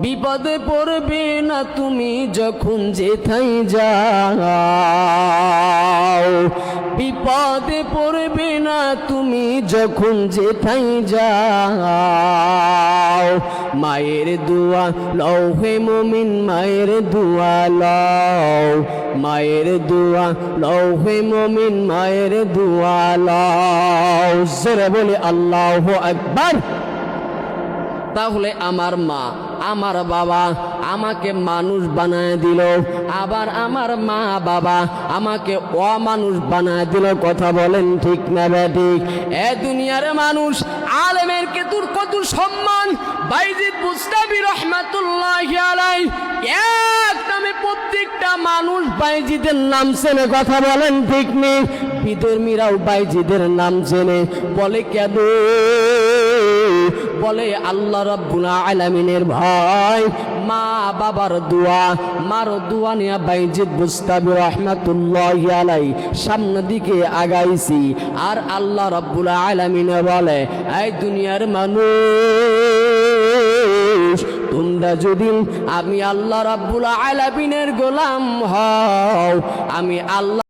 বিপদে পড়বে না তুমি যখন যেথায় যাও, বিপদে পড়বে না তুমি যখন যেথায় যাও। মায়ের দোয়া লও হে মুমিন, মায়ের দোয়া লও, মায়ের দোয়া লও হে মুমিন, মায়ের দোয়া লও। জোরে বলে আল্লাহু আকবার। তাহলে আমার মা আমার বাবা আমাকে মানুষ বানায় দিল, আবার আমার মা বাবা আমাকে অমানুষ বানায় দিল। কথা বলেন ঠিক না বেঠিক? এ দুনিয়ার মানুষ আলেমের কত সম্মান। বাইজিদ বুস্তামি রহমাতুল্লাহি আলাইহি এক নামে প্রত্যেকটা মানুষ বাইজিদের নাম চেনে। কথা বলেন ঠিক নেই? বিধর্মীরাও বাইজিদের নাম চেনে। বলে কেন? বলে আল্লাহ রাব্বুল আলামিনের ভয়। মা বাবার দোয়া, মার দোয়া নিয়ে বাইজিদ বুস্তামি রহমাতুল্লাহি আলাইহি সামনের দিকে আগাইছি। আর আল্লাহ রাব্বুল আলামিন বলে, এই দুনিয়ার মানুষ, তোমরা যদি আমি আল্লাহ রাব্বুল আলামিনের গোলাম হও, আমি আল্লাহ